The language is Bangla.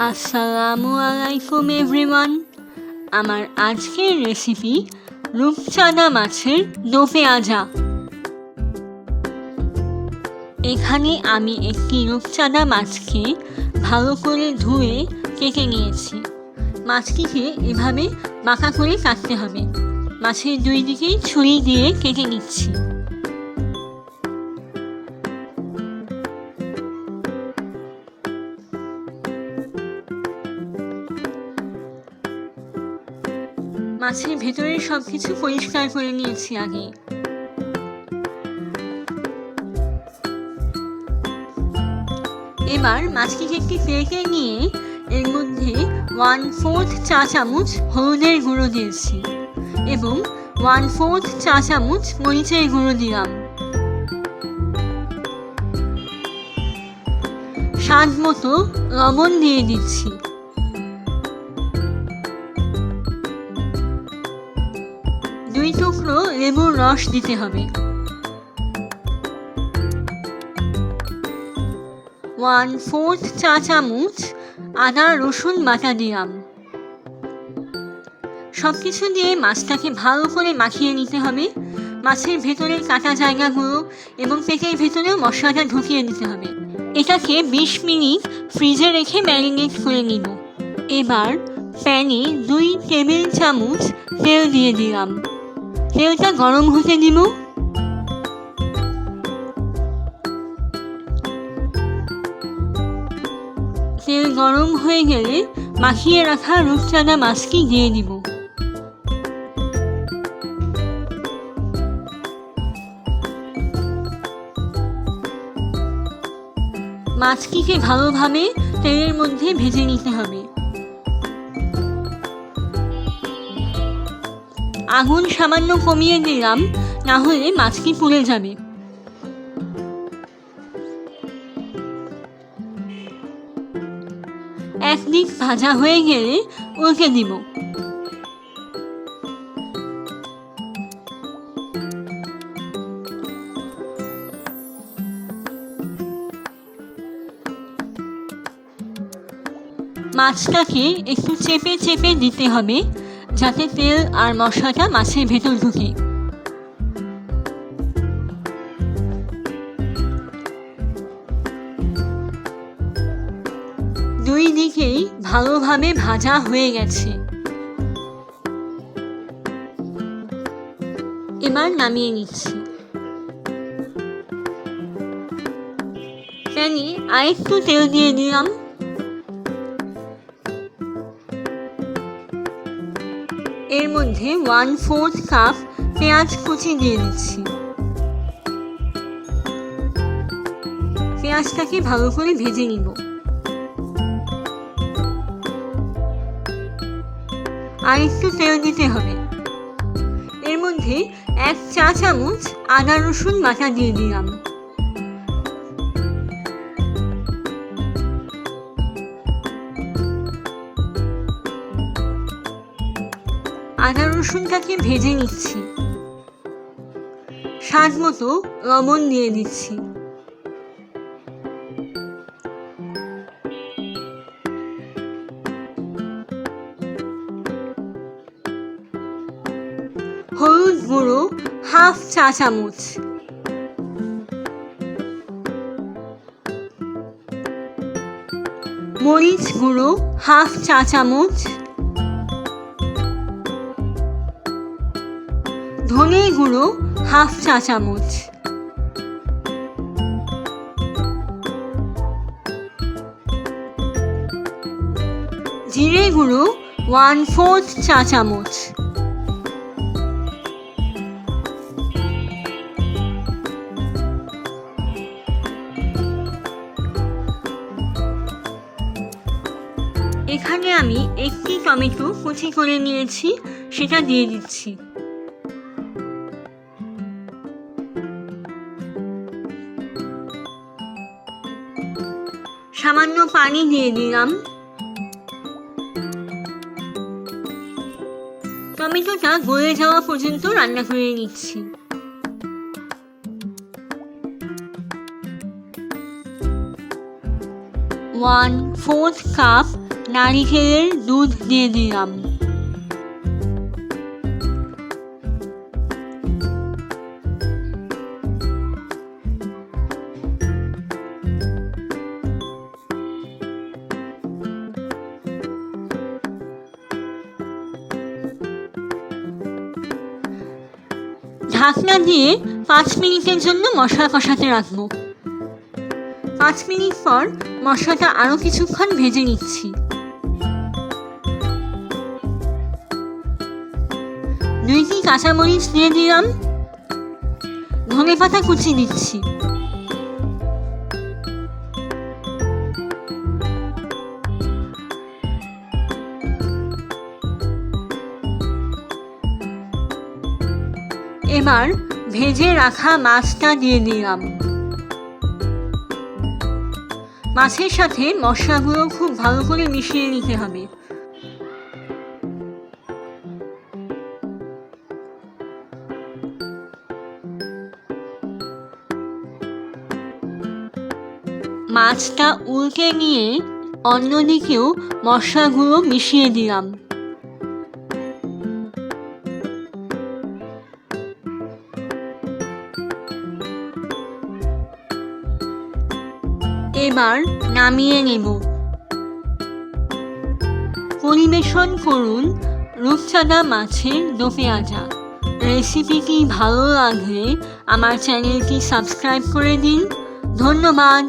আসসালামু আলাইকুম এভরিওয়ান। আমার আজকের রেসিপি রূপচাঁদা মাছের দো পেঁয়াজা। এখানে আমি একটি রূপচাঁদা মাছকে ভালো করে ধুয়ে কেটে নিয়েছি। মাছটিকে এভাবে বাঁকা করে কাটতে হবে। মাছের দুই দিকেই ছুরি দিয়ে কেটে নিচ্ছি। মাছের ভেতরের সবকিছু পরিষ্কার করে নিয়েছি আগে। এবার মাছটিকে একটি প্লেটে নিয়ে এর মধ্যে 1/4 চা চামচ হলুদের গুঁড়ো দিয়েছি এবং 1/4 চা চামচ মরিচের গুঁড়ো দিলাম। স্বাদ মতো লবণ দিয়ে দিচ্ছি। দুই টুকরো লেবুর রস দিতে হবে। 1/4 চা চামচ আদা রসুন বাটা দিলাম। সবকিছু দিয়ে মাছটাকে ভালো করে মাখিয়ে নিতে হবে। মাছের ভেতরের কাটা জায়গাগুলো এবং পেটের ভেতরেও মশলাটা ঢুকিয়ে দিতে হবে। এটাকে 20 মিনিট ফ্রিজে রেখে ম্যারিনেট করে নিব। এবার প্যানে 2 টেবিল চামচ তেল দিয়ে দিলাম। তেলটা গরম হতে দিব। তেল গরম হয়ে গেলে মাখিয়ে রাখা রূপচাঁদা মাছটি দিয়ে দিব। মাছটিকে ভালোভাবে তেলের মধ্যে ভেজে নিতে হবে। আগুন সামান্য কমিয়ে দিলাম, না হলে মাছটি পুড়ে যাবে। একদিক ভাজা হয়ে গেলে উল্টে দিব। মাছটাকে একটু চেপে চেপে দিতে হবে যাতে তেল আর মশলাটা মাছের ভেতর ঢুকে। দুই দিকেই ভালোভাবে ভাজা হয়ে গেছে। এবার নামিয়ে নিচ্ছি। প্যানে আরেকটু তেল দিয়ে দিলাম। এর মধ্যে 1/4 কাপ পেঁয়াজ কুচি দিয়ে দিচ্ছি। পেঁয়াজটাকে ভালো করে ভেজে নিব। আর একটু তেল দিতে হবে। এর মধ্যে 1 চা চামচ আদা রসুন বাটা দিয়ে দিলাম। আদা রসুনটাকে ভেজে নিচ্ছি। স্বাদ মতো লবণ দিয়ে দিচ্ছি। হলুদ গুঁড়ো 1/2 চা চামচ। মরিচ গুঁড়ো 1/2 চা চামচ। ধনে গুঁড়ো 1/2 চা চামচ। জিরে গুঁড়ো 1/4 চা চামচ। এখানে আমি একটি টমেটো কুচি করে নিয়েছি, সেটা দিয়ে দিচ্ছি। সামান্য পানি দিয়ে দিলাম। টমেটোটা গলে যাওয়া পর্যন্ত রান্না করে নিচ্ছি। 1/4 কাপ নারিকেলের দুধ দিয়ে দিলাম। ঢাকনা দিয়ে 5 মিনিটের জন্য মশলা কষাতে রাখবো। 5 মিনিট পর মশলাটা আরও কিছুক্ষণ ভেজে নিচ্ছি। 2টি কাঁচামরিচ দিয়ে দিলাম। ধনেপাতা কুচি দিচ্ছি। এবার ভেজে রাখা মাছটা দিয়ে দিলাম। মাছের সাথে মশলাগুলো খুব ভালো করে মিশিয়ে নিতে হবে। মাছটা উল্টে নিয়ে অন্যদিকেও মশলাগুলো মিশিয়ে দিলাম। এবার নামিয়ে নেব। পরিবেশন করুন রূপচাঁদা মাছের দো পেঁয়াজা। রেসিপিটি ভালো লাগলে আমার চ্যানেলটি সাবস্ক্রাইব করে দিন। ধন্যবাদ।